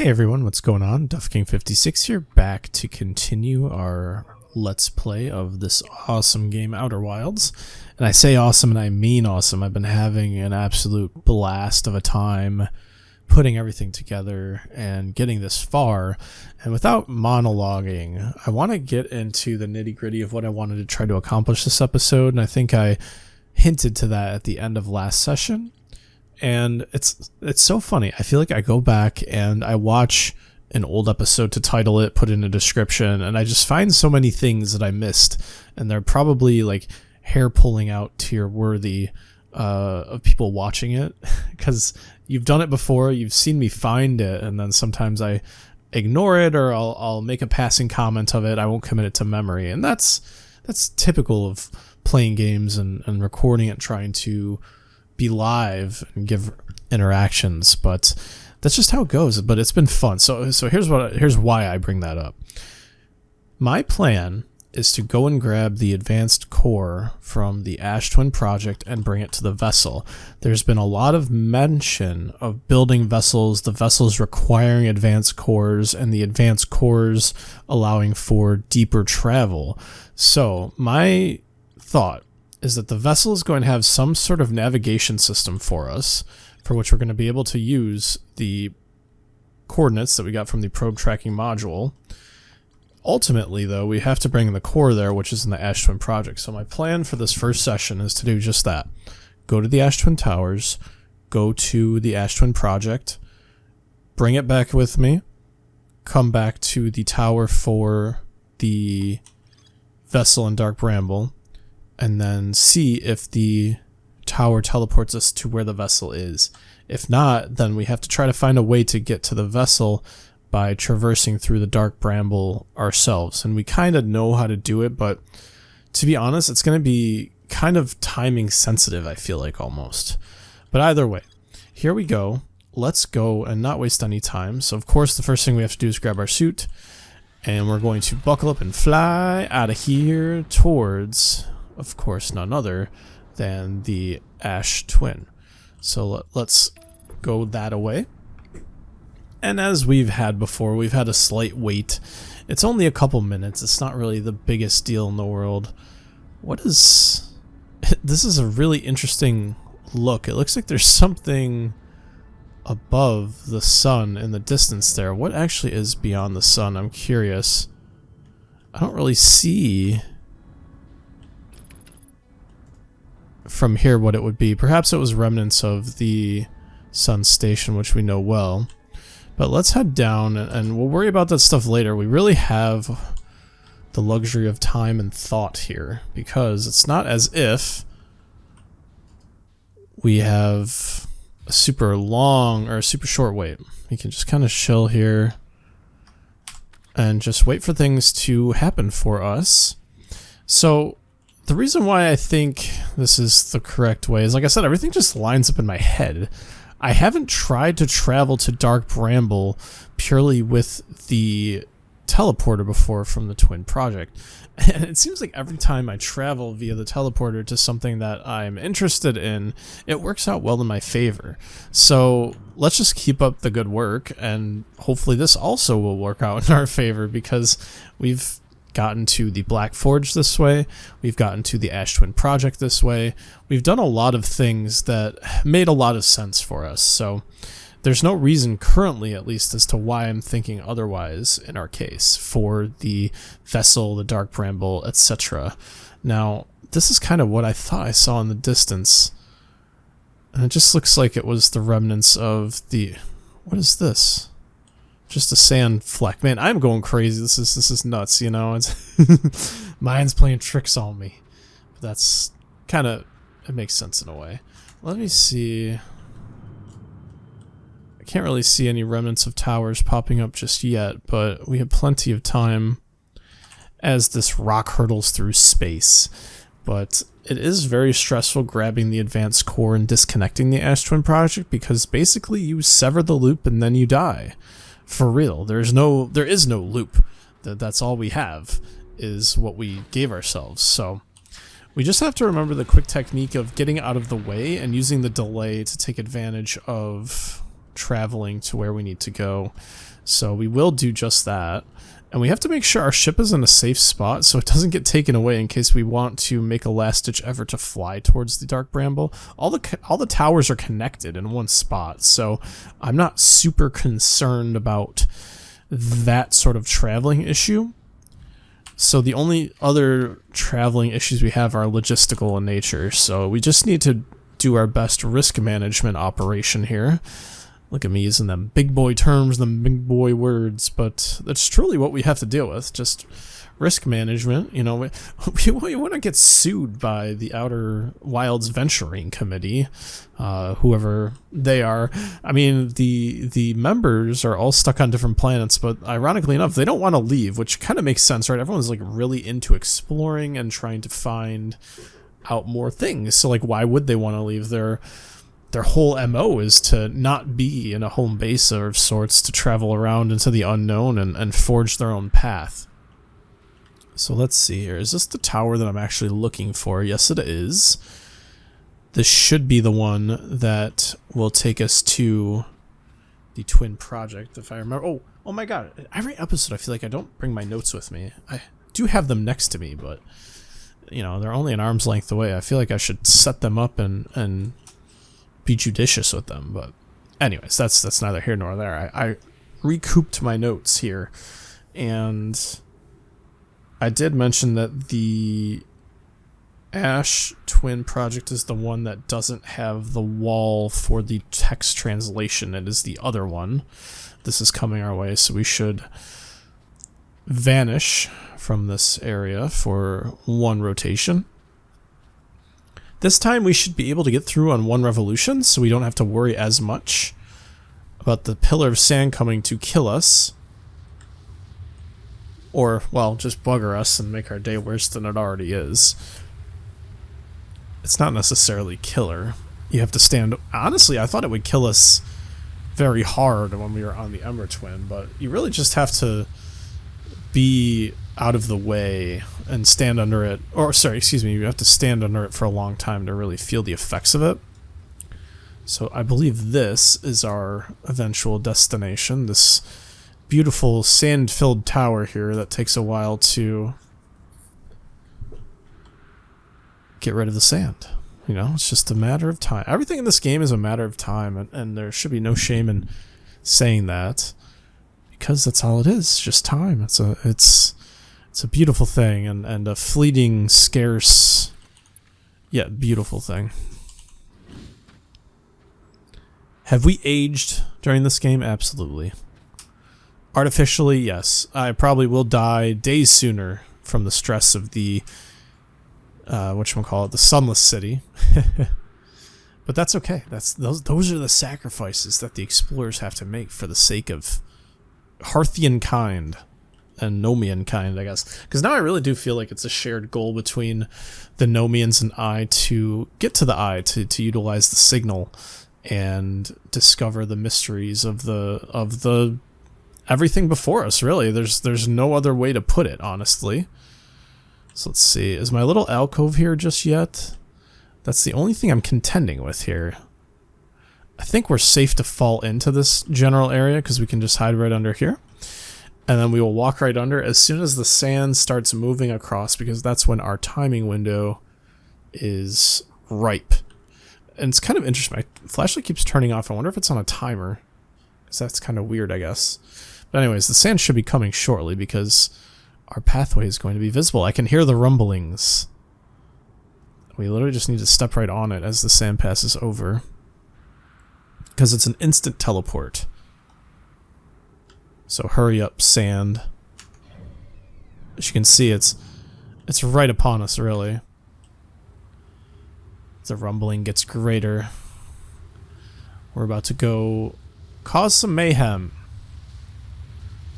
Hey everyone, what's going on? DuffKing56 here, back to continue our Let's Play of this awesome game, Outer Wilds. And I say awesome and I mean awesome. I've been having an absolute blast of a time putting everything together and getting this far. And without monologuing, I want to get into the nitty-gritty of what I wanted to try to accomplish this episode, and I think I hinted to that at the end of last session. And it's so funny. I feel like I go back and I watch an old episode to title it, put in a description, and I just find so many things that I missed, and they're probably like hair pulling out tier worthy of people watching it, because you've done it before, you've seen me find it, and then sometimes I ignore it, or I'll make a passing comment of it. I won't commit it to memory, and that's typical of playing games and recording it, trying to be live and give interactions, but that's just how it goes. But it's been fun. So here's why I bring that up. My plan is to go and grab the advanced core from the Ash Twin project and bring it to the vessel. There's been a lot of mention of building vessels, the vessels requiring advanced cores, and the advanced cores allowing for deeper travel. So my thought is that the vessel is going to have some sort of navigation system for us, for which we're going to be able to use the coordinates that we got from the probe tracking module. Ultimately, though, we have to bring the core there, which is in the Ash Twin project. So my plan for this first session is to do just that. Go to the Ash Twin Towers, go to the Ash Twin project, bring it back with me, come back to the tower for the vessel in Dark Bramble, and then see if the tower teleports us to where the vessel is. If not, then we have to try to find a way to get to the vessel by traversing through the Dark Bramble ourselves. And we kind of know how to do it, but to be honest, it's going to be kind of timing sensitive, I feel like, almost. But either way, here we go. Let's go and not waste any time. So of course, the first thing we have to do is grab our suit, and we're going to buckle up and fly out of here towards, of course, none other than the Ash Twin. So let's go that away. And as we've had before, we've had a slight wait. It's only a couple minutes. It's not really the biggest deal in the world. What is... This is a really interesting look. It looks like there's something above the sun in the distance there. What actually is beyond the sun? I'm curious. I don't really see from here what it would be. Perhaps it was remnants of the sun station, which we know well. But let's head down, and we'll worry about that stuff later. We really have the luxury of time and thought here, because it's not as if we have a super long or a super short wait. We can just kind of chill here and just wait for things to happen for us. So the reason why I think this is the correct way is, like I said, everything just lines up in my head. I haven't tried to travel to Dark Bramble purely with the teleporter before from the Twin project. And it seems like every time I travel via the teleporter to something that I'm interested in, it works out well in my favor. So let's just keep up the good work, and hopefully this also will work out in our favor, because we've gotten to the Black Forge this way, we've gotten to the Ash Twin project this way, we've done a lot of things that made a lot of sense for us, so there's no reason currently, at least, as to why I'm thinking otherwise in our case for the vessel, the Dark Bramble, etc. Now, this is kind of what I thought I saw in the distance, and it just looks like it was the remnants of the... What is this? Just a sand fleck. Man, I'm going crazy. This is nuts, you know? It's mind's playing tricks on me. But that's kind of... It makes sense in a way. Let me see. I can't really see any remnants of towers popping up just yet, but we have plenty of time as this rock hurtles through space. But it is very stressful grabbing the advanced core and disconnecting the Ash Twin project, because basically you sever the loop and then you die. For real, there is no loop. That's all we have, is what we gave ourselves. So we just have to remember the quick technique of getting out of the way and using the delay to take advantage of traveling to where we need to go. So we will do just that. And we have to make sure our ship is in a safe spot so it doesn't get taken away in case we want to make a last-ditch effort to fly towards the Dark Bramble. All the towers are connected in one spot, so I'm not super concerned about that sort of traveling issue. So the only other traveling issues we have are logistical in nature, so we just need to do our best risk management operation here. Look at me using them big boy terms, them big boy words, but that's truly what we have to deal with. Just risk management. You know, we want to get sued by the Outer Wilds Venturing Committee, whoever they are. I mean, the members are all stuck on different planets, but ironically enough, they don't want to leave, which kind of makes sense, right? Everyone's like really into exploring and trying to find out more things. So like, why would they want to leave? Their whole MO is to not be in a home base of sorts, to travel around into the unknown and forge their own path. So let's see here. Is this the tower that I'm actually looking for? Yes, it is. This should be the one that will take us to the Twin Project, if I remember. Oh my god. Every episode I feel like I don't bring my notes with me. I do have them next to me, but you know, they're only an arm's length away. I feel like I should set them up and be judicious with them, but anyways, that's neither here nor there. I recouped my notes here, and I did mention that the Ash Twin Project is the one that doesn't have the wall for the text translation. It is the other one. This is coming our way, so we should vanish from this area for one rotation. This time we should be able to get through on one revolution, so we don't have to worry as much about the pillar of sand coming to kill us. Or, well, just bugger us and make our day worse than it already is. It's not necessarily killer. You have to stand... Honestly, I thought it would kill us very hard when we were on the Ember Twin, but you really just have to be out of the way and stand under it. Or, sorry, excuse me, you have to stand under it for a long time to really feel the effects of it. So I believe this is our eventual destination, this beautiful sand-filled tower here that takes a while to get rid of the sand. You know, it's just a matter of time. Everything in this game is a matter of time, and there should be no shame in saying that, because that's all it is, just time. It's a beautiful thing, and a fleeting, scarce, yet beautiful thing. Have we aged during this game? Absolutely. Artificially, yes. I probably will die days sooner from the stress of the, whatchamacallit, the Sunless City. But that's okay. Those are the sacrifices that the explorers have to make for the sake of Hearthian kind. And Nomian kind, I guess. Because now I really do feel like it's a shared goal between the Nomians and I to get to the Eye, to utilize the signal and discover the mysteries of the everything before us, really. There's no other way to put it, honestly. So let's see. Is my little alcove here just yet? That's the only thing I'm contending with here. I think we're safe to fall into this general area because we can just hide right under here. And then we will walk right under as soon as the sand starts moving across, because that's when our timing window is ripe. And it's kind of interesting. My flashlight keeps turning off. I wonder if it's on a timer, because that's kind of weird, I guess. But anyways, the sand should be coming shortly because our pathway is going to be visible. I can hear the rumblings. We literally just need to step right on it as the sand passes over, because it's an instant teleport. So hurry up, sand. As you can see, it's right upon us, really. The rumbling gets greater. We're about to go cause some mayhem.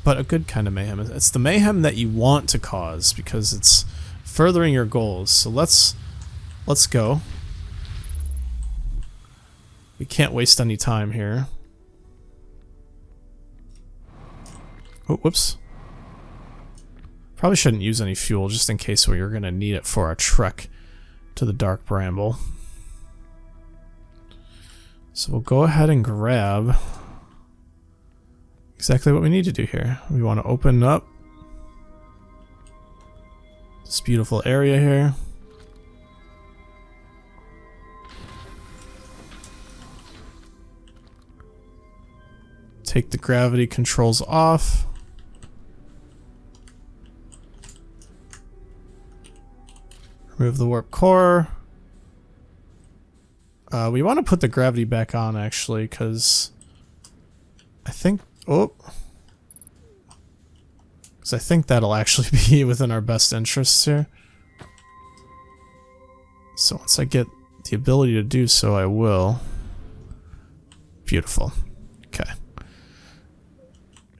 But a good kind of mayhem. It's the mayhem that you want to cause, because it's furthering your goals. So let's go. We can't waste any time here. Oh, whoops. Probably shouldn't use any fuel just in case we are going to need it for our trek to the Dark Bramble. So we'll go ahead and grab exactly what we need to do here. We want to open up this beautiful area here. Take the gravity controls off. Remove the warp core. We want to put the gravity back on, actually, because I think... Oh! Because I think that'll actually be within our best interests here. So once I get the ability to do so, I will. Beautiful. Okay.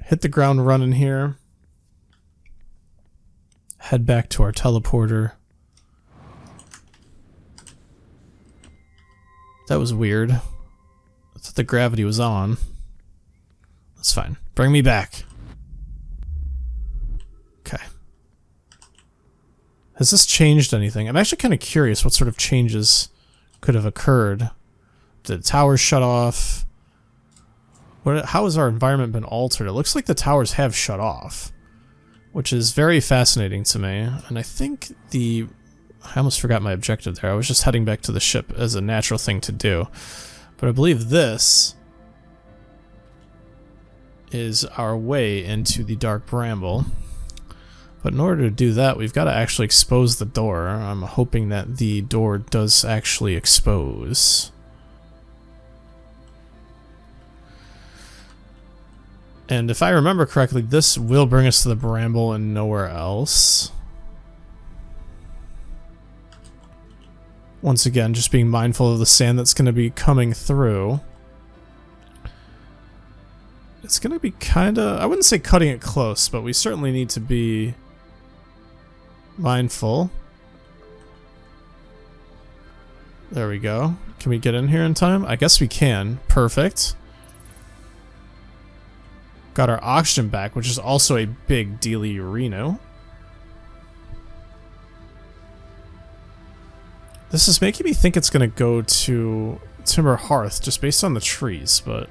Hit the ground running here. Head back to our teleporter. That was weird. I thought the gravity was on. That's fine. Bring me back. Okay. Has this changed anything? I'm actually kind of curious what sort of changes could have occurred. Did the towers shut off? How has our environment been altered? It looks like the towers have shut off, which is very fascinating to me. And I think I almost forgot my objective there. I was just heading back to the ship as a natural thing to do. But I believe this is our way into the Dark Bramble. But in order to do that, we've got to actually expose the door. I'm hoping that the door does actually expose. And if I remember correctly, this will bring us to the Bramble and nowhere else. Once again, just being mindful of the sand that's going to be coming through. It's going to be kind of... I wouldn't say cutting it close, but we certainly need to be mindful. There we go. Can we get in here in time? I guess we can. Perfect. Got our oxygen back, which is also a big dealio-reno. This is making me think it's going to go to Timber Hearth, just based on the trees, but...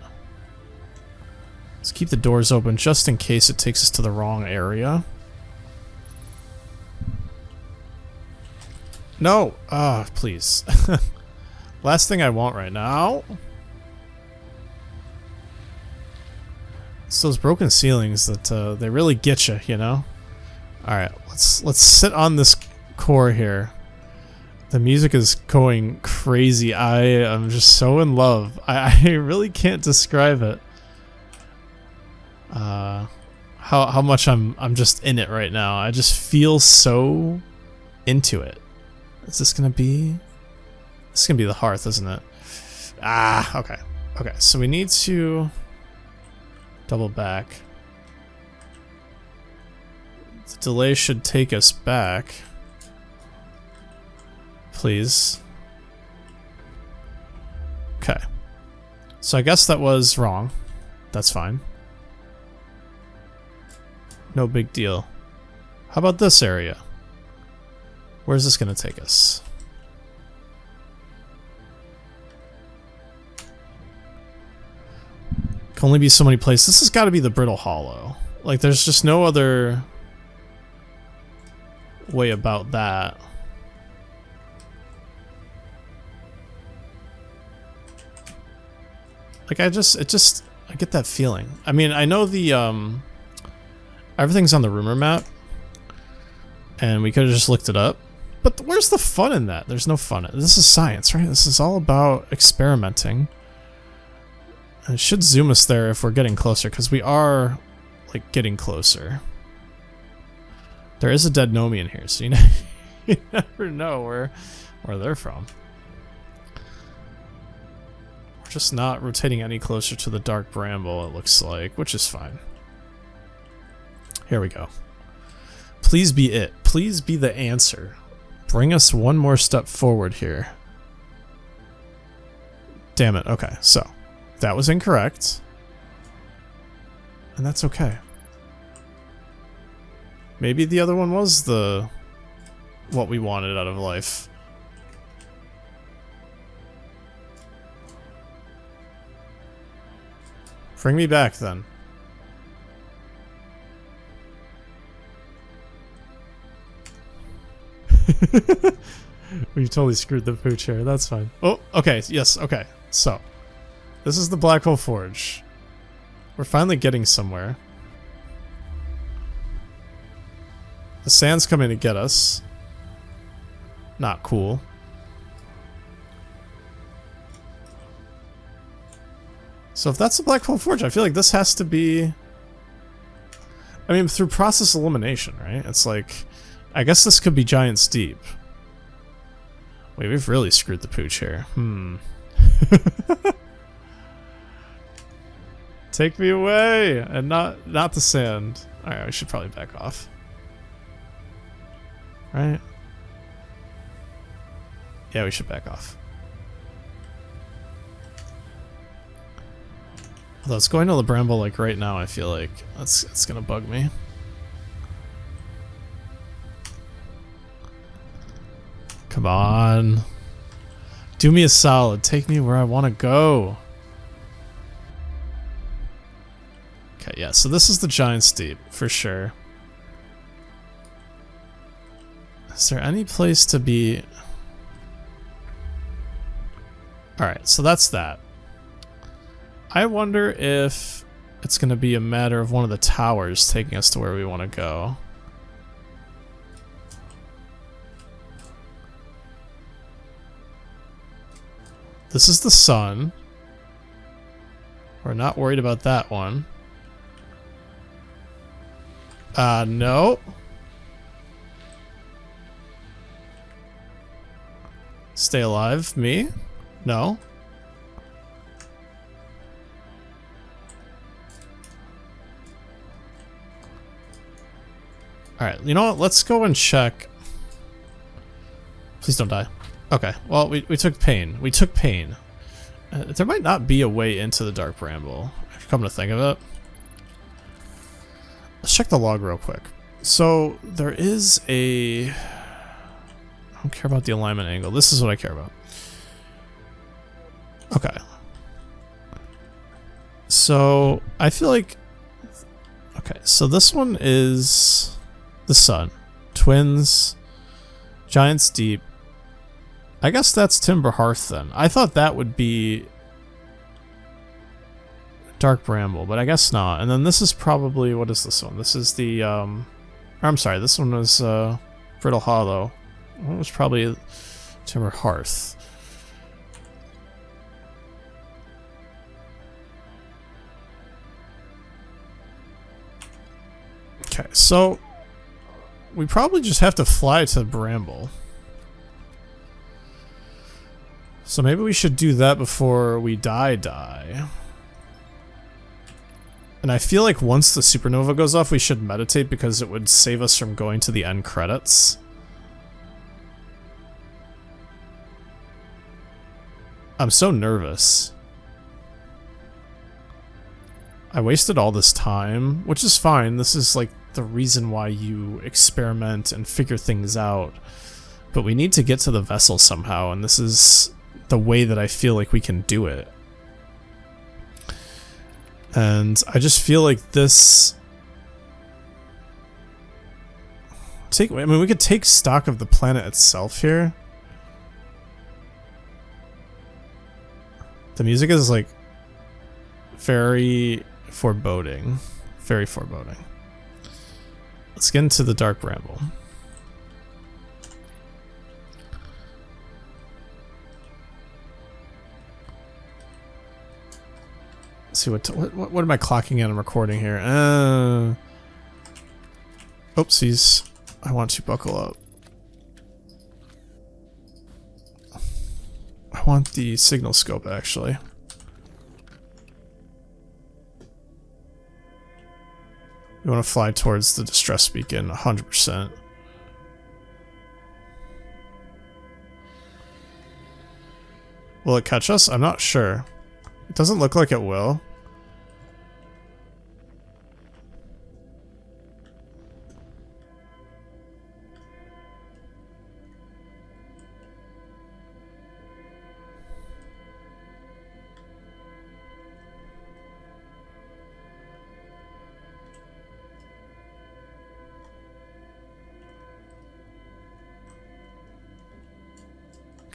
Let's keep the doors open, just in case it takes us to the wrong area. No! Ah, please. Last thing I want right now. It's those broken ceilings that they really get you, you know? Alright, let's sit on this core here. The music is going crazy. I am just so in love. I really can't describe it. How much I'm just in it right now. I just feel so into it. Is this gonna be... This is gonna be the hearth, isn't it? Ah, okay. Okay, so we need to double back. The delay should take us back. Please. Okay. So I guess that was wrong. That's fine. No big deal. How about this area? Where's this gonna take us? Can only be so many places. This has got to be the Brittle Hollow. Like, there's just no other way about that. Like, I get that feeling. I mean, I know the, everything's on the rumor map, and we could have just looked it up, but where's the fun in that? There's no fun. This is science, right? This is all about experimenting. And it should zoom us there if we're getting closer, because we are, like, getting closer. There is a dead Nomi in here, so you never know where they're from. We're just not rotating any closer to the Dark Bramble, it looks like, which is fine. Here we go. Please be it. Please be the answer. Bring us one more step forward here. Damn it. Okay, so that was incorrect. And that's okay. Maybe the other one was what we wanted out of life. Bring me back then. We totally screwed the pooch here. That's fine. Oh, okay. Yes, okay. So, this is the Black Hole Forge. We're finally getting somewhere. The sand's coming to get us. Not cool. So if that's the Black Hole Forge, I feel like this has to be... I mean, through process elimination, right? It's like... I guess this could be Giant's Deep. Wait, we've really screwed the pooch here. Take me away! And not the sand. Alright, we should probably back off. Right? Yeah, we should back off. Although it's going to the Bramble like right now, I feel like it's gonna bug me. Come on. Do me a solid. Take me where I want to go. Okay, yeah, so this is the Giant's Deep, for sure. Is there any place to be... Alright, so that's that. I wonder if it's going to be a matter of one of the towers taking us to where we want to go. This is the sun. We're not worried about that one. No. Stay alive. Me? No. Alright, you know what? Let's go and check. Please don't die. Okay, well, we took pain. We took pain. There might not be a way into the Dark Bramble, come to think of it. Let's check the log real quick. So, there is a... I don't care about the alignment angle. This is what I care about. Okay. So, I feel like... Okay, so this one is... the sun. Twins. Giant's Deep. I guess that's Timber Hearth then. I thought that would be Dark Bramble, but I guess not. And then this is probably, what is this one? This is the, I'm sorry, this one was Brittle Hollow. It was probably Timber Hearth. Okay, so we probably just have to fly to Bramble. So maybe we should do that before we die. And I feel like once the supernova goes off, we should meditate because it would save us from going to the end credits. I'm so nervous. I wasted all this time, which is fine. This is like the reason why you experiment and figure things out. But we need to get to the vessel somehow, and this is the way that I feel like we can do it. And I just feel like this... I mean, we could take stock of the planet itself here. The music is like very foreboding. Very foreboding. Let's get into the Dark Bramble. Let's see what am I clocking in and recording here? Oopsies. I want to buckle up. I want the signal scope actually. We want to fly towards the distress beacon 100%. Will it catch us? I'm not sure. It doesn't look like it will.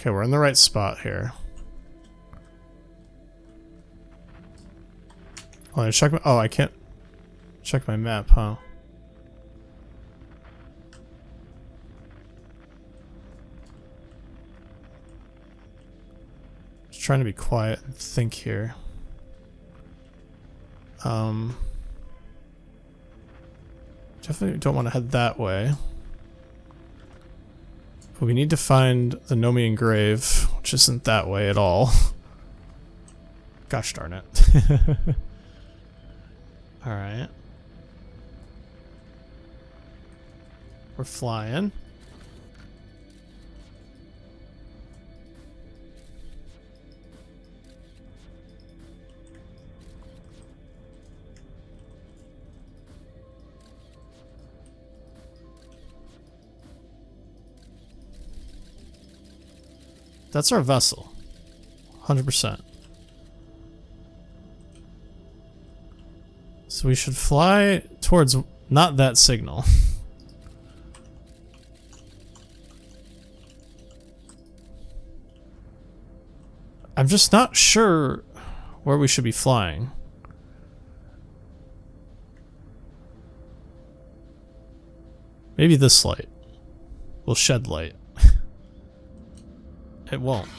Okay, we're in the right spot here. Oh, I check my, oh, I can't check my map, huh? Just trying to be quiet and think here. Definitely don't want to head that way. But we need to find the Nomian grave, which isn't that way at all. Gosh darn it. Alright. We're flying. That's our vessel. 100%. So we should fly towards not that signal. I'm just not sure where we should be flying. Maybe this light will shed light. It won't.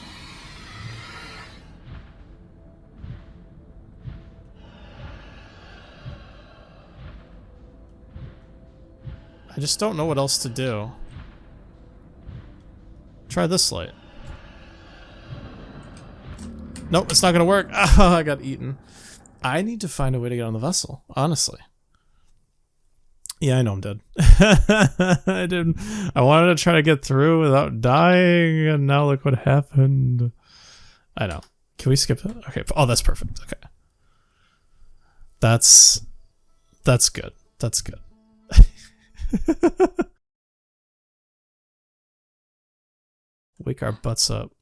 I just don't know what else to do. Try this light. Nope, it's not gonna work. Oh, I got eaten. I need to find a way to get on the vessel, honestly. Yeah, I know I'm dead. I didn't. I wanted to try to get through without dying, and now look what happened. I know. Can we skip it? Okay. Oh, that's perfect. Okay. That's good. That's good. Wake our butts up.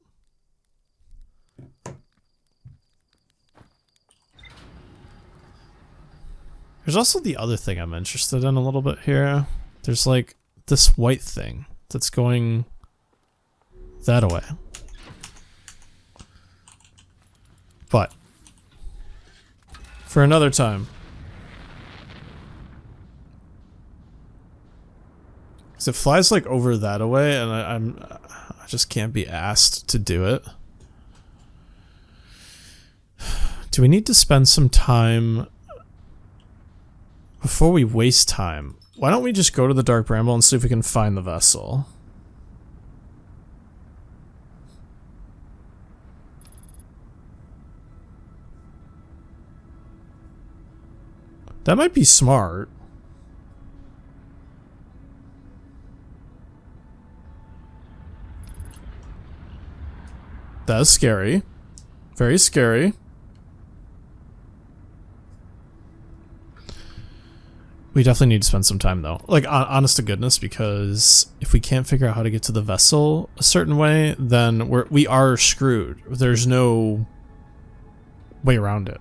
There's also the other thing I'm interested in a little bit here. There's like this white thing that's going that way. But for another time. Because it flies like over that away, and I just can't be asked to do it. Do we need to spend some time before we waste time? Why don't we just go to the Dark Bramble and see if we can find the vessel? That might be smart. That is scary. Very scary. We definitely need to spend some time though. Like, honest to goodness, because if we can't figure out how to get to the vessel a certain way, then we are screwed. There's no way around it.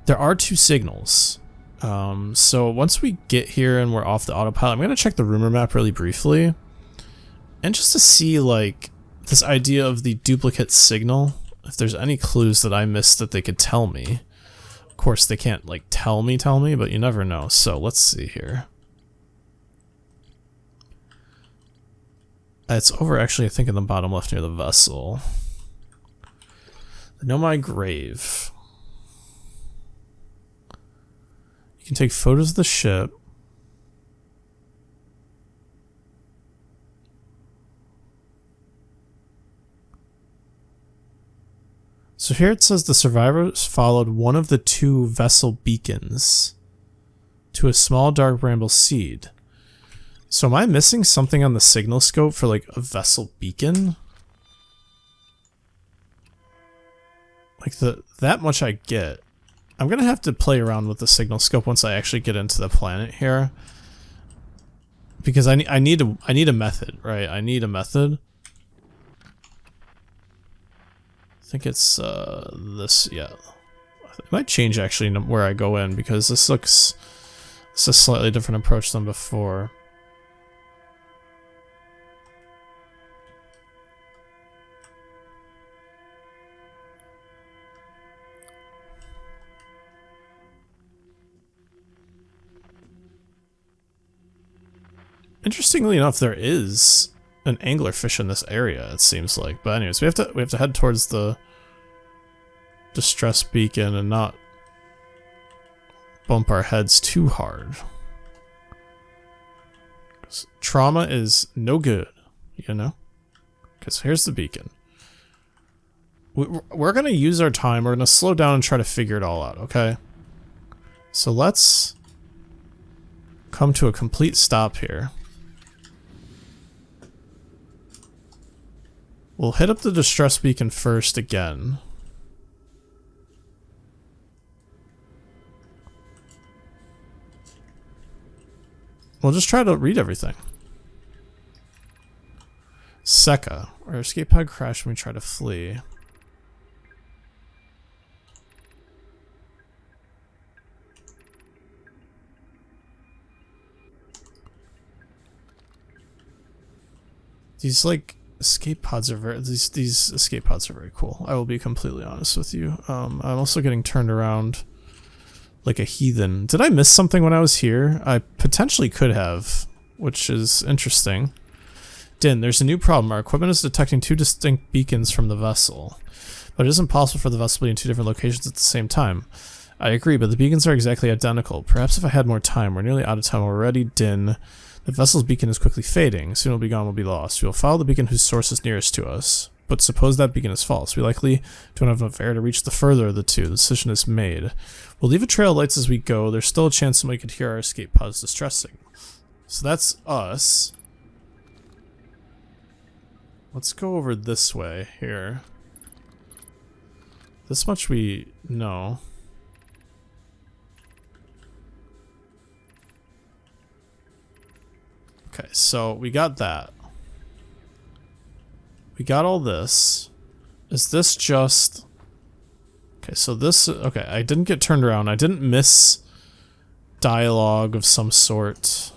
There are two signals. So once we get here and we're off the autopilot, I'm going to check the rumor map really briefly. And just to see, like, this idea of the duplicate signal, if there's any clues that I missed that they could tell me. Of course, they can't, like, tell me, but you never know. So, let's see here. It's over, actually, I think, in the bottom left near the vessel. Know my grave. You can take photos of the ship. So here it says the survivors followed one of the two vessel beacons to a small dark bramble seed. So am I missing something on the signal scope for like a vessel beacon? Like that much I get. I'm gonna have to play around with the signal scope once I actually get into the planet here. Because I need a method, right? I need a method. I think it's this, yeah. It might change actually where I go in, because this looks, it's a slightly different approach than before. Interestingly enough, there is an anglerfish in this area, it seems like. But anyways, we have to head towards the distress beacon and not bump our heads too hard. 'Cause trauma is no good, you know? Because here's the beacon. We're going to use our time. We're going to slow down and try to figure it all out, okay? So let's come to a complete stop here. We'll hit up the distress beacon first again. We'll just try to read everything. Seka. Our escape pod crashed when we tried to flee. These like escape pods are these escape pods are very cool. I will be completely honest with you. I'm also getting turned around like a heathen. Did I miss something when I was here? I potentially could have, which is interesting. Din, there's a new problem. Our equipment is detecting two distinct beacons from the vessel, but it isn't possible for the vessel to be in two different locations at the same time. I agree, but the beacons are exactly identical. Perhaps if I had more time. We're nearly out of time already, Din. The vessel's beacon is quickly fading. Soon it'll be gone, we'll be lost. We will follow the beacon whose source is nearest to us. But suppose that beacon is false. We likely don't have enough air to reach the further of the two. The decision is made. We'll leave a trail of lights as we go. There's still a chance somebody could hear our escape pod's distress signal. So that's us. Let's go over this way here. This much we know. Okay, so we got that. We got all this. Is this just... Okay, so this... Okay, I didn't get turned around. I didn't miss dialogue of some sort.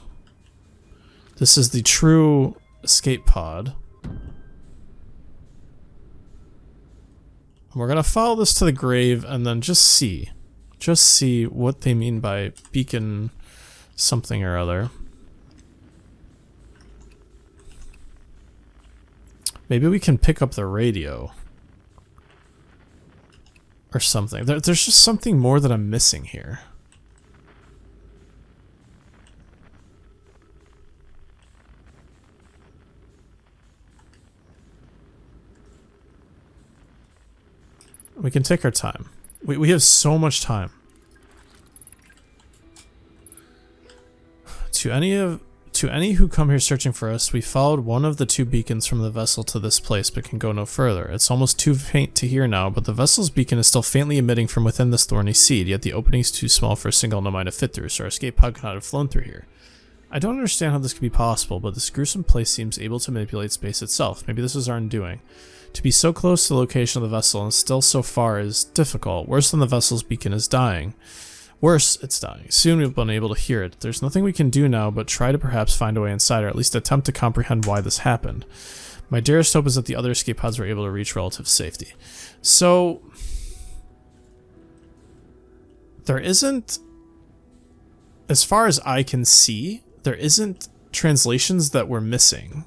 This is the true escape pod. And we're gonna follow this to the grave and then just see. Just see what they mean by beacon something or other. Maybe we can pick up the radio. Or something. There's just something more that I'm missing here. We can take our time. We have so much time. To any who come here searching for us, we followed one of the two beacons from the vessel to this place, but can go no further. It's almost too faint to hear now, but the vessel's beacon is still faintly emitting from within this thorny seed, yet the opening is too small for a single nomai to fit through, so our escape pod could not have flown through here. I don't understand how this could be possible, but this gruesome place seems able to manipulate space itself. Maybe this is our undoing. To be so close to the location of the vessel and still so far is difficult. Worse than the vessel's beacon is dying. Worse, it's dying. Soon we've been able to hear it. There's nothing we can do now but try to perhaps find a way inside, or at least attempt to comprehend why this happened. My dearest hope is that the other escape pods were able to reach relative safety. So... there isn't... as far as I can see, there isn't translations that we're missing.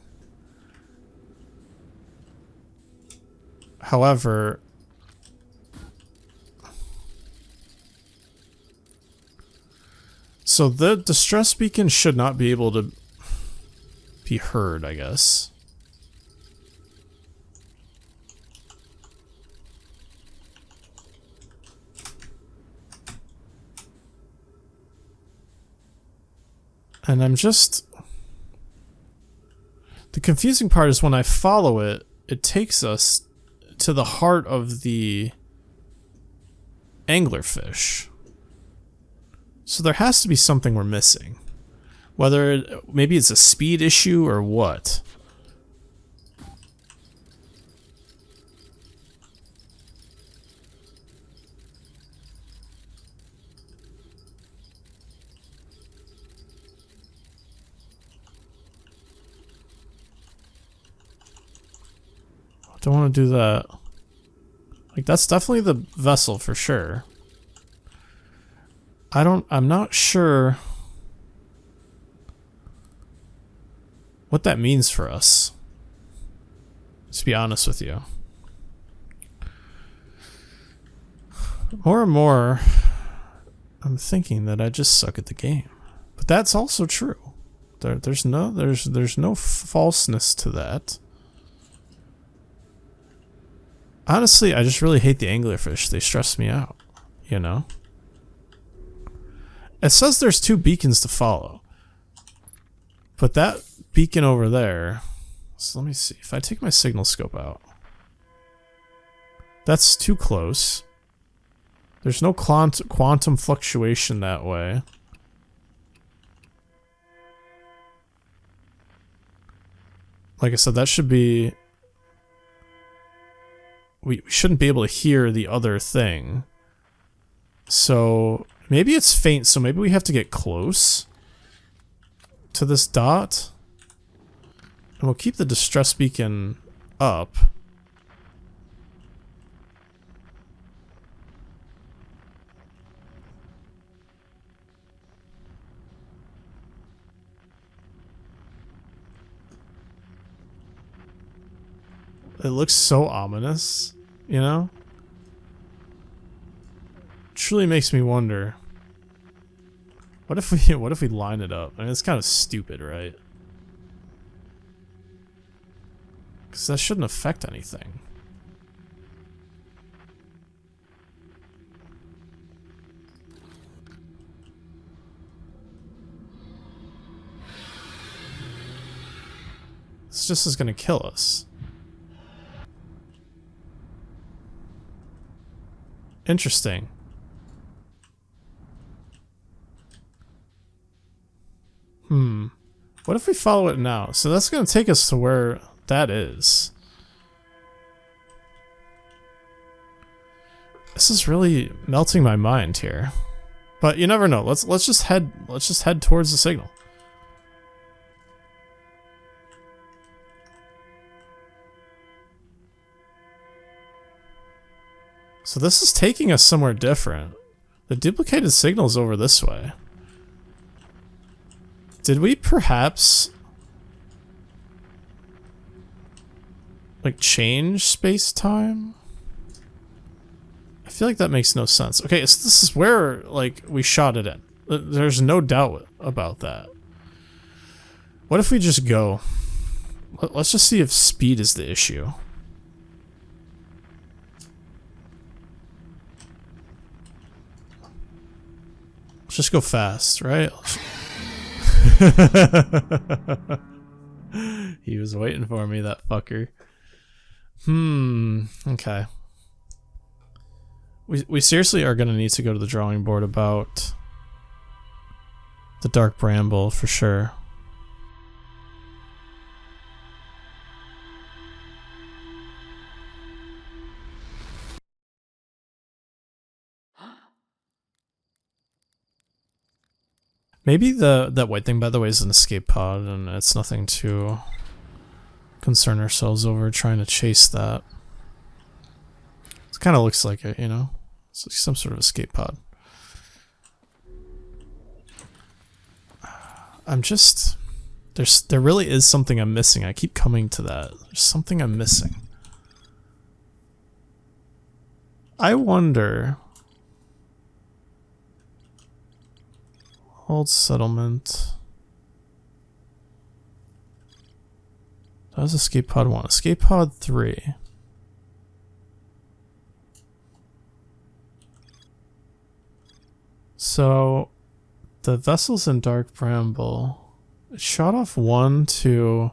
However... so the distress beacon should not be able to be heard, I guess. And I'm just... the confusing part is when I follow it, it takes us to the heart of the anglerfish. So there has to be something we're missing. Whether maybe it's a speed issue or what. I don't want to do that. Like, that's definitely the vessel for sure. I'm not sure what that means for us. To be honest with you. More and more, I'm thinking that I just suck at the game. But that's also true. There's no falseness to that. Honestly, I just really hate the anglerfish. They stress me out, you know? It says there's 2 beacons to follow. But that beacon over there... So let me see. If I take my signal scope out... That's too close. There's no quantum fluctuation that way. Like I said, that should be... We shouldn't be able to hear the other thing. So maybe it's faint, so maybe we have to get close to this dot. And we'll keep the distress beacon up. It looks so ominous, you know? Truly makes me wonder. What if we line it up? I mean, it's kind of stupid, right? Because that shouldn't affect anything. This just is gonna kill us. Interesting. What if we follow it now? So that's going to take us to where that is. This is really melting my mind here. But you never know. Let's just head towards the signal. So this is taking us somewhere different. The duplicated signal is over this way. Did we perhaps like change space-time? I feel like that makes no sense. Okay, so this is where like we shot it in. There's no doubt about that. What if we just go? Let's just see if speed is the issue. Let's just go fast, right? He was waiting for me, that fucker. Okay. We seriously are gonna need to go to the drawing board about the dark bramble for sure. Maybe that white thing, by the way, is an escape pod, and it's nothing to concern ourselves over trying to chase that. It kind of looks like it, you know? It's like some sort of escape pod. I'm just... There really is something I'm missing. I keep coming to that. There's something I'm missing. I wonder... Old settlement. That was escape pod 1. Escape pod 3. So, the vessels in Dark Bramble, it shot off 1 to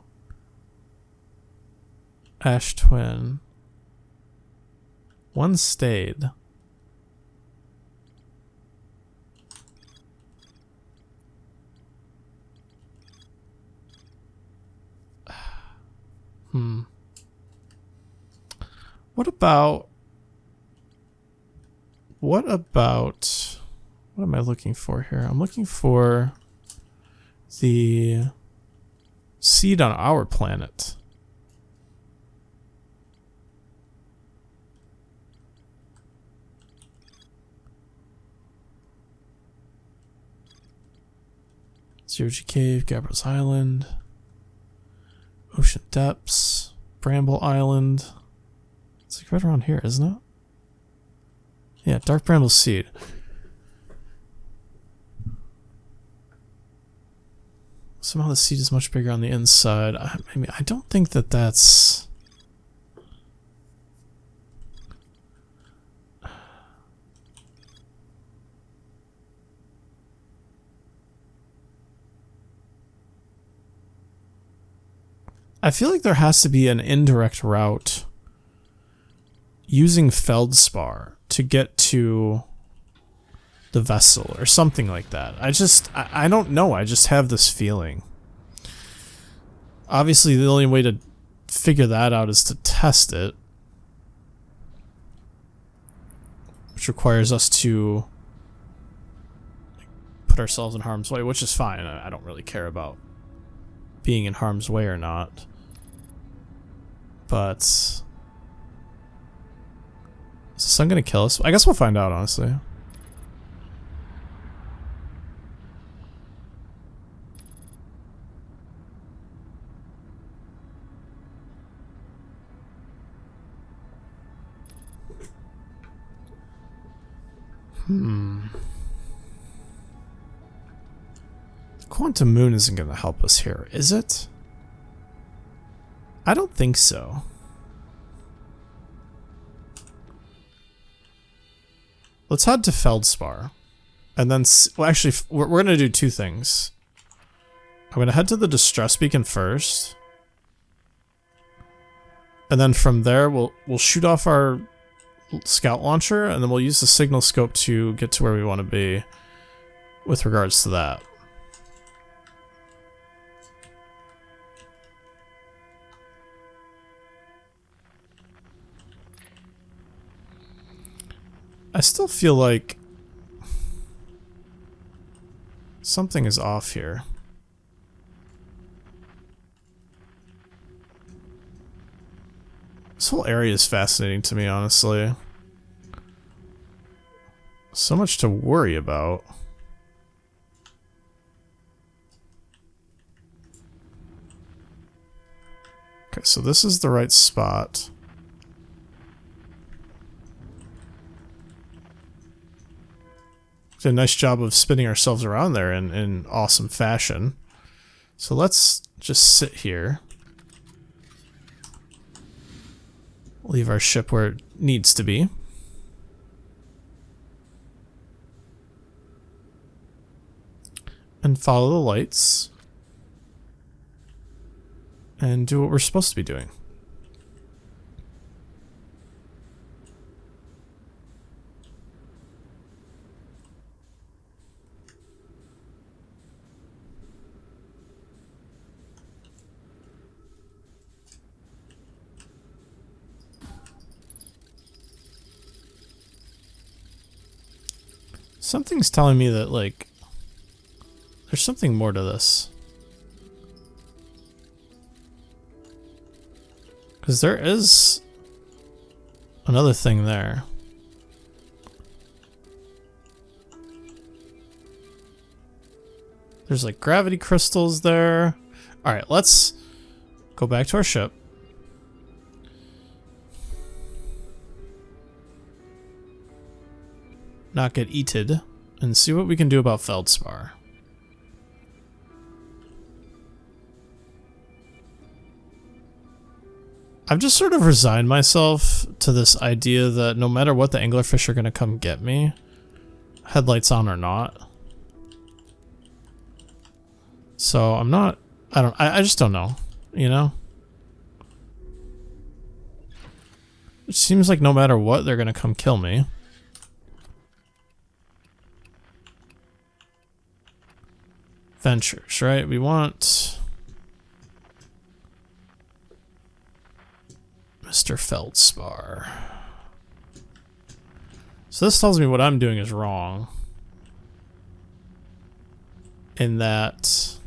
Ash Twin. 1 stayed. What am I looking for here? I'm looking for the seed on our planet. Zero G Cave, Gabriel's Island. Ocean depths. Bramble Island. It's like right around here, isn't it? Yeah, dark bramble seed. Somehow the seed is much bigger on the inside. I mean, I don't think that that's... I feel like there has to be an indirect route using feldspar to get to the vessel or something like that. I don't know. I just have this feeling. Obviously, the only way to figure that out is to test it, which requires us to put ourselves in harm's way, which is fine. I don't really care about being in harm's way or not. But is the sun gonna kill us? I guess we'll find out, honestly. Quantum moon isn't gonna help us here, is it? I don't think so. Let's head to Feldspar. And then, well, actually, we're going to do two things. I'm going to head to the distress beacon first. And then from there, we'll shoot off our scout launcher, and then we'll use the signal scope to get to where we want to be with regards to that. I still feel like something is off here. This whole area is fascinating to me, honestly. So much to worry about. Okay, so this is the right spot. Did a nice job of spinning ourselves around there in awesome fashion. So let's just sit here. Leave our ship where it needs to be. And follow the lights. And do what we're supposed to be doing. Something's telling me that, like, there's something more to this. Because there is another thing there. There's, like, gravity crystals there. Alright, let's go back to our ship. Not get eated, and see what we can do about Feldspar. I've just sort of resigned myself to this idea that no matter what, the anglerfish are gonna come get me, headlights on or not. So I'm not, I just don't know, you know? It seems like no matter what, they're gonna come kill me. Ventures, right? We want Mr. Feldspar. So this tells me what I'm doing is wrong. In that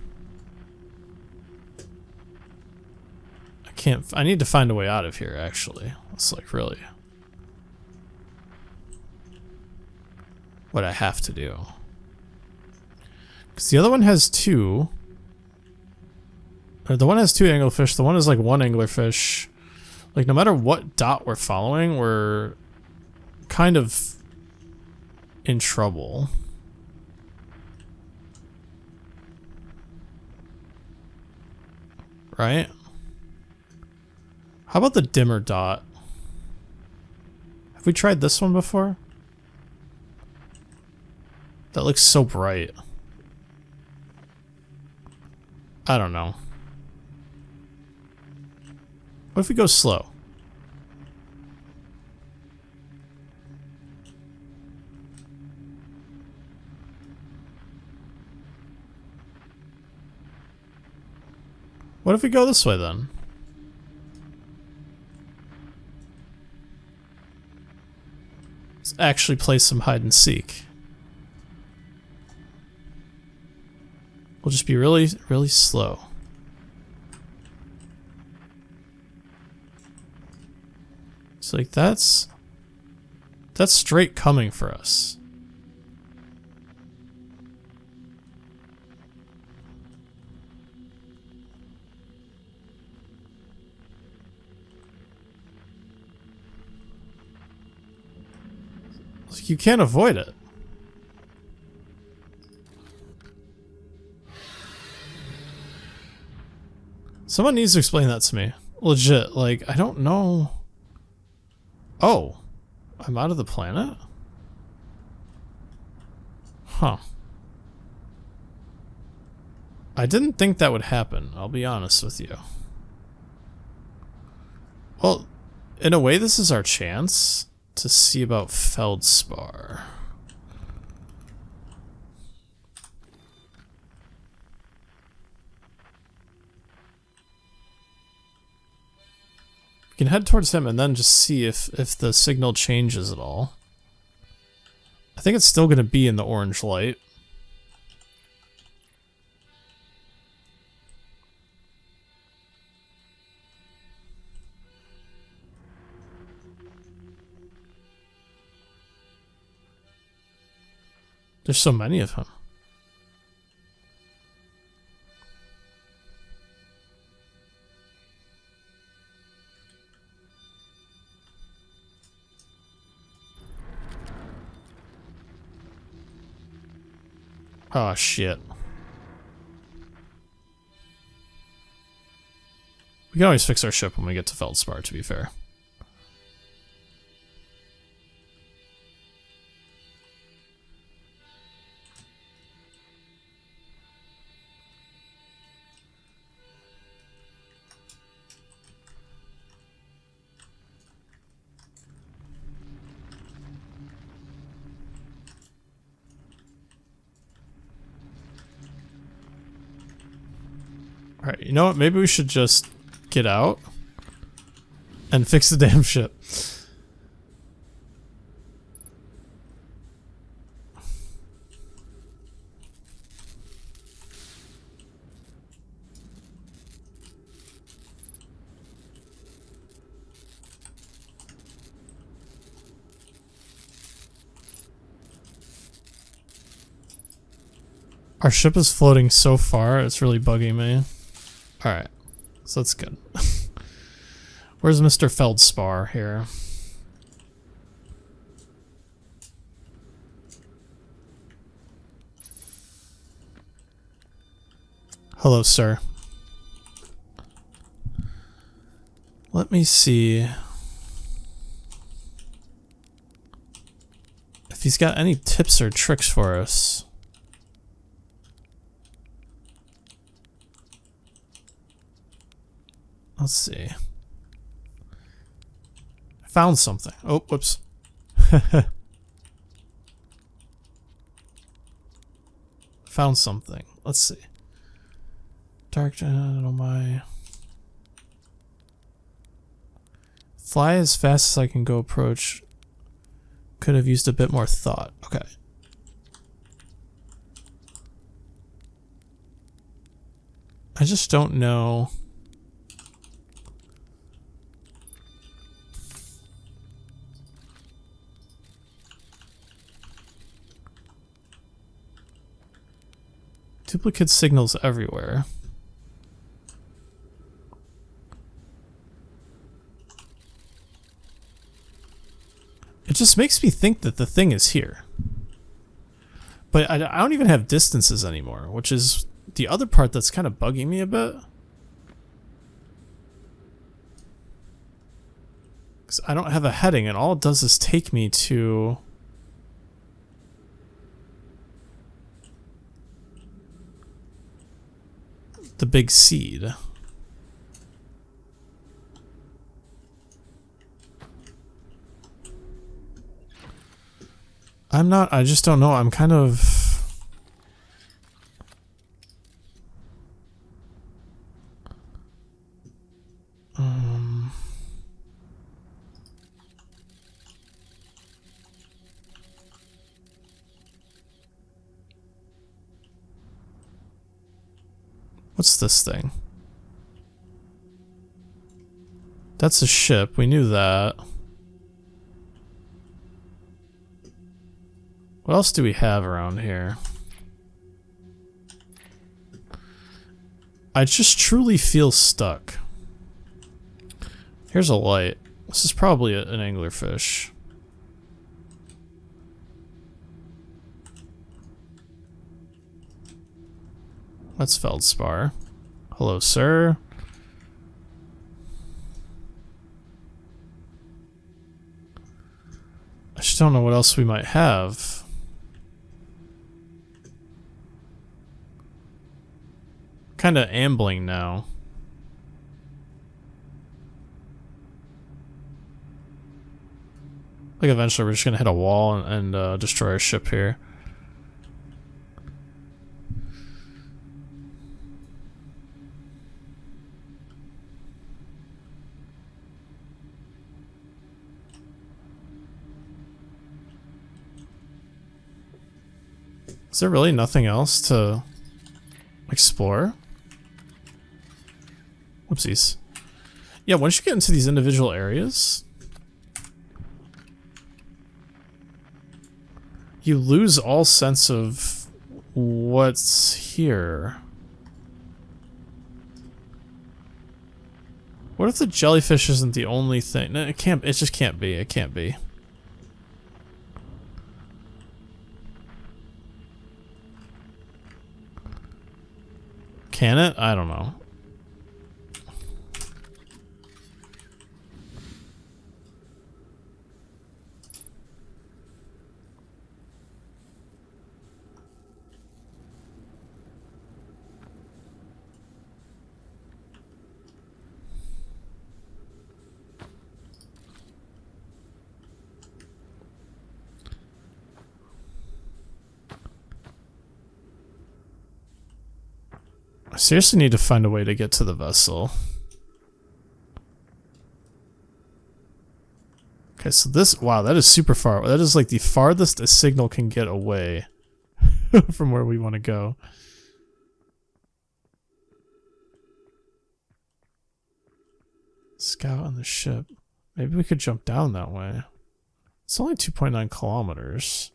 I need to find a way out of here, actually. It's like really what I have to do. Because the other one has two. The one has 2 anglerfish, the one is like 1 anglerfish. Like, no matter what dot we're following, we're kind of in trouble. Right? How about the dimmer dot? Have we tried this one before? That looks so bright. I don't know. What if we go slow? What if we go this way then? Let's actually play some hide and seek. We'll just be really, really slow. It's like that's straight coming for us. Like, you can't avoid it. Someone needs to explain that to me. Legit, like, I don't know. Oh, I'm out of the planet? Huh. I didn't think that would happen, I'll be honest with you. Well, in a way, this is our chance to see about feldspar. We can head towards him and then just see if the signal changes at all. I think it's still going to be in the orange light. There's so many of him. Oh, shit. We can always fix our ship when we get to Feldspar, to be fair. Alright, you know what? Maybe we should just get out and fix the damn ship. Our ship is floating so far, it's really bugging me. Alright, so that's good. Where's Mr. Feldspar here? Hello, sir. Let me see if he's got any tips or tricks for us. Let's see. I found something. Oh, whoops. Found something. Let's see. Dark, I don't know my. Fly as fast as I can go approach. Could have used a bit more thought. Okay. I just don't know. Duplicate signals everywhere. just makes me think that the thing is here. But I don't even have distances anymore, which is the other part that's kind of bugging me a bit. Because I don't have a heading, and all it does is take me to... the big seed. I just don't know. I'm kind of... What's this thing? That's a ship. We knew that. What else do we have around here? I just truly feel stuck. Here's a light. This is probably an anglerfish. That's feldspar. Hello, sir. I just don't know what else we might have. Kind of ambling now. Like eventually we're just gonna hit a wall and destroy our ship here. Is there really nothing else to explore? Whoopsies. Yeah, once you get into these individual areas, you lose all sense of what's here. What if the jellyfish isn't the only thing? No, it can't. It just can't be. It can't be. Can it? I don't know. I seriously need to find a way to get to the vessel. Okay, so this... Wow, that is super far. That is like the farthest a signal can get away from where we want to go. Scout on the ship. Maybe we could jump down that way. It's only 2.9 kilometers.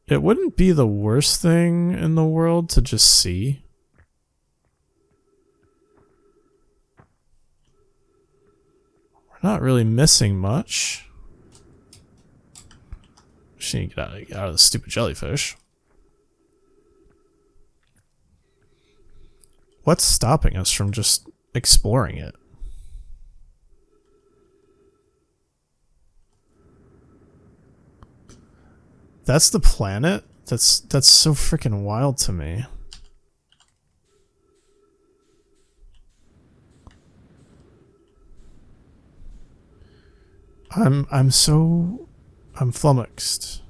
It wouldn't be the worst thing in the world to just see. We're not really missing much. Just need to get out of the stupid jellyfish. What's stopping us from just exploring it? That's the planet? That's so freaking wild to me. I'm flummoxed.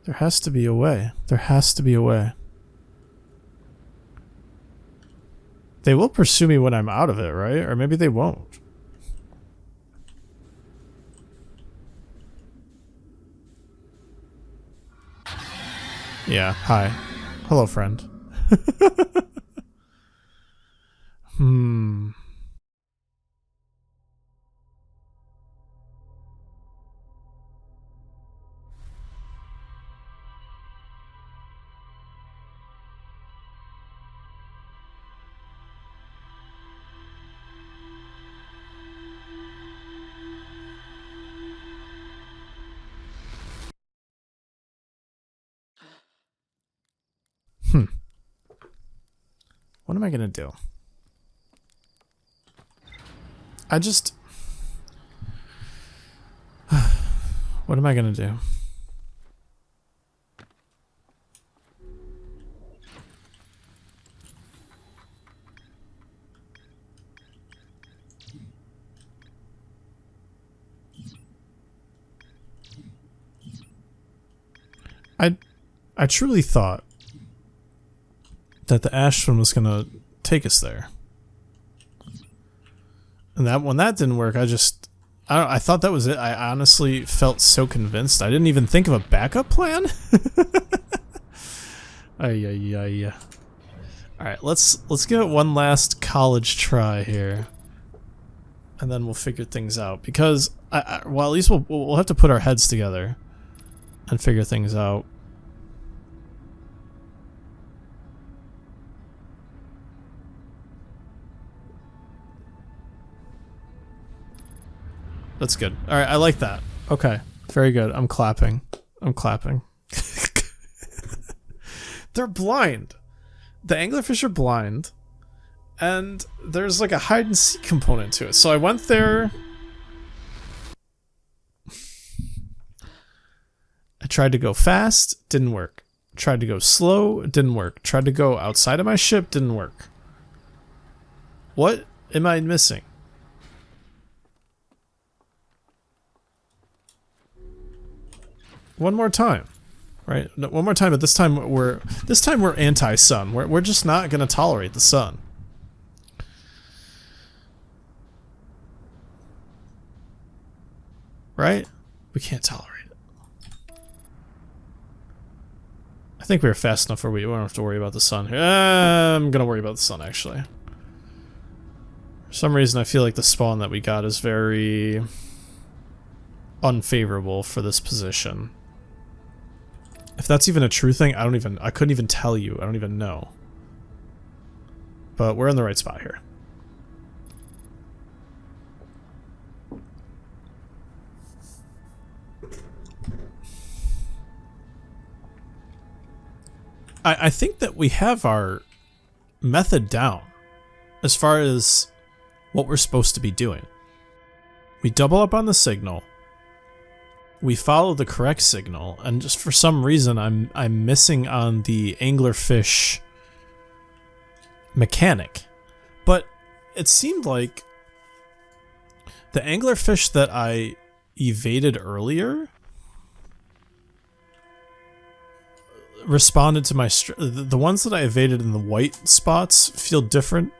There has to be a way. There has to be a way. They will pursue me when I'm out of it, right? Or maybe they won't. Yeah, hi. Hello, friend. What am I gonna do? What am I gonna do? I truly thought that the Ashton was gonna take us there. And that when that didn't work, I thought that was it. I honestly felt so convinced. I didn't even think of a backup plan. Ay. All right, let's give it one last college try here, and then we'll figure things out. Because well, at least we'll have to put our heads together and figure things out. That's good. All right, I like that. Okay, very good. I'm clapping. I'm clapping. They're blind. The anglerfish are blind, and there's like a hide and seek component to it. So I went there. I tried to go fast, didn't work. Tried to go slow, didn't work. Tried to go outside of my ship, didn't work. What am I missing? One more time, right? No, one more time, but this time we're anti-sun. We're just not gonna tolerate the sun. Right? We can't tolerate it. I think we were fast enough where we don't have to worry about the sun. I'm gonna worry about the sun, actually. For some reason, I feel like the spawn that we got is very unfavorable for this position. If that's even a true thing, I couldn't even tell you. I don't even know. But we're in the right spot here. I think that we have our method down as far as what we're supposed to be doing. We double up on the signal. We follow the correct signal, and just for some reason I'm missing on the anglerfish mechanic. But it seemed like the anglerfish that I evaded earlier responded to my the ones that I evaded in the white spots feel different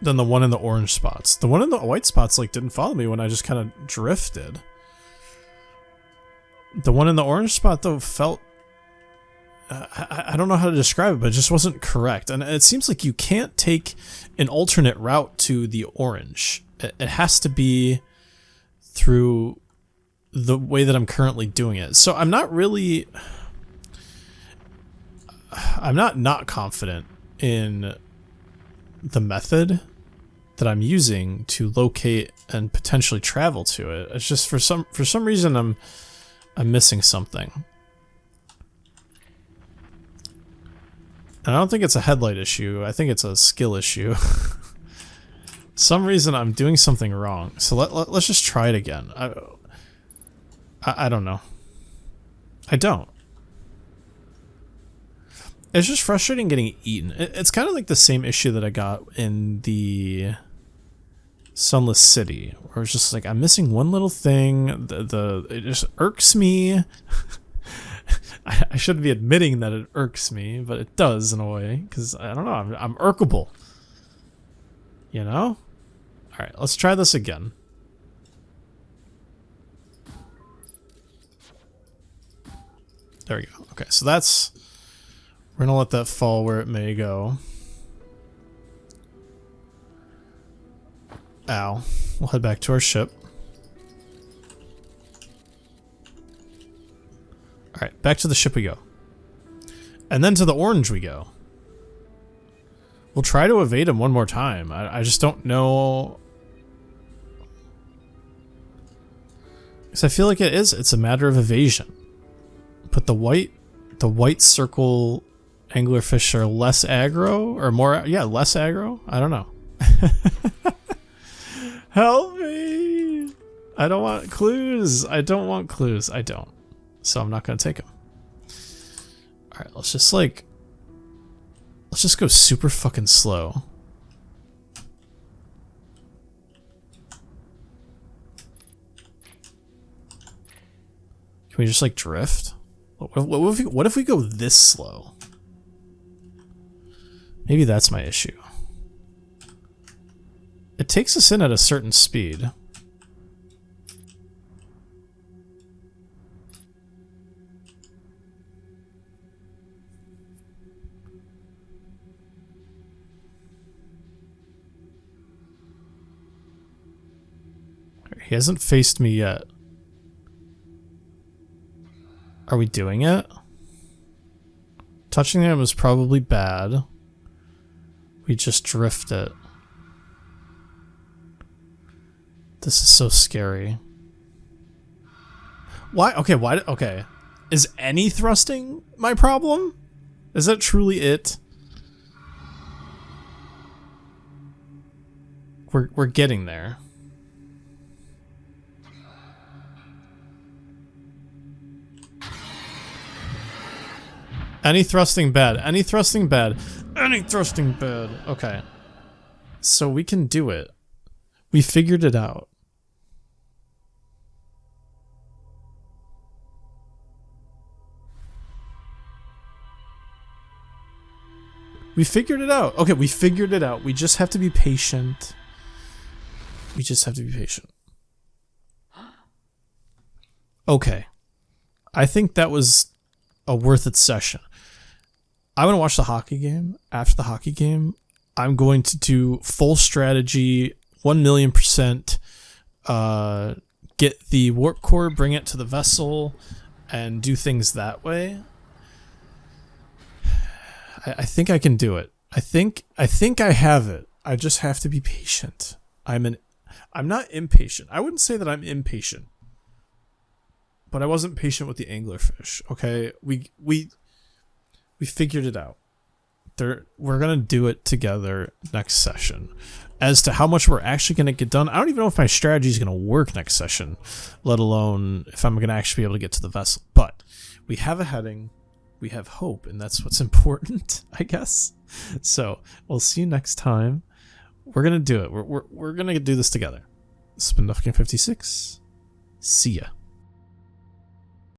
than the one in the orange spots. The one in the white spots like didn't follow me when I just kind of drifted. The one in the orange spot, though, felt... I don't know how to describe it, but it just wasn't correct. And it seems like you can't take an alternate route to the orange. It has to be through the way that I'm currently doing it. So I'm not really... I'm not confident in the method that I'm using to locate and potentially travel to it. It's just for some reason I'm missing something. And I don't think it's a headlight issue. I think it's a skill issue. Some reason I'm doing something wrong. So let's just try it again. I don't know. I don't. It's just frustrating getting eaten. It's kind of like the same issue that I got in the Sunless City, where it's just like I'm missing one little thing. It just irks me. I shouldn't be admitting that it irks me, but it does in a way, because I don't know. I'm irkable. You know? All right, let's try this again. There we go. Okay, so that's... We're gonna let that fall where it may go. Ow. We'll head back to our ship. Alright, back to the ship we go. And then to the orange we go. We'll try to evade him one more time. I just don't know... Because I feel like it's a matter of evasion. Put the white circle Anglerfish are less aggro or more, yeah, less aggro? I don't know. Help me! I don't want clues. I don't want clues. I don't. So I'm not gonna take them. Alright, let's just like... Let's just go super fucking slow. Can we just like drift? What if we go this slow? Maybe that's my issue. It takes us in at a certain speed. He hasn't faced me yet. Are we doing it? Touching him is probably bad. We just drift it. This is so scary. Why? Okay, why? Okay. Is any thrusting my problem? Is that truly it? We're getting there. Any thrusting bad. Any thrusting bad. Any thrusting bad. Okay. So we can do it. We figured it out. We figured it out. Okay, we figured it out. We just have to be patient. We just have to be patient. Okay. I think that was a worth it session. I'm going to watch the hockey game. After the hockey game, I'm going to do full strategy, 1,000,000%, get the warp core, bring it to the vessel, and do things that way. I think I can do it. I think I have it. I just have to be patient. I'm not impatient. I wouldn't say that I'm impatient. But I wasn't patient with the anglerfish, okay? We figured it out. We're gonna do it together next session. As to how much we're actually gonna get done, I don't even know if my strategy is gonna work next session, let alone if I'm gonna actually be able to get to the vessel. But we have a heading, we have hope, and that's what's important, I guess. So we'll see you next time. We're gonna do it. We're gonna do this together. This has been Breathtaking 56. See ya.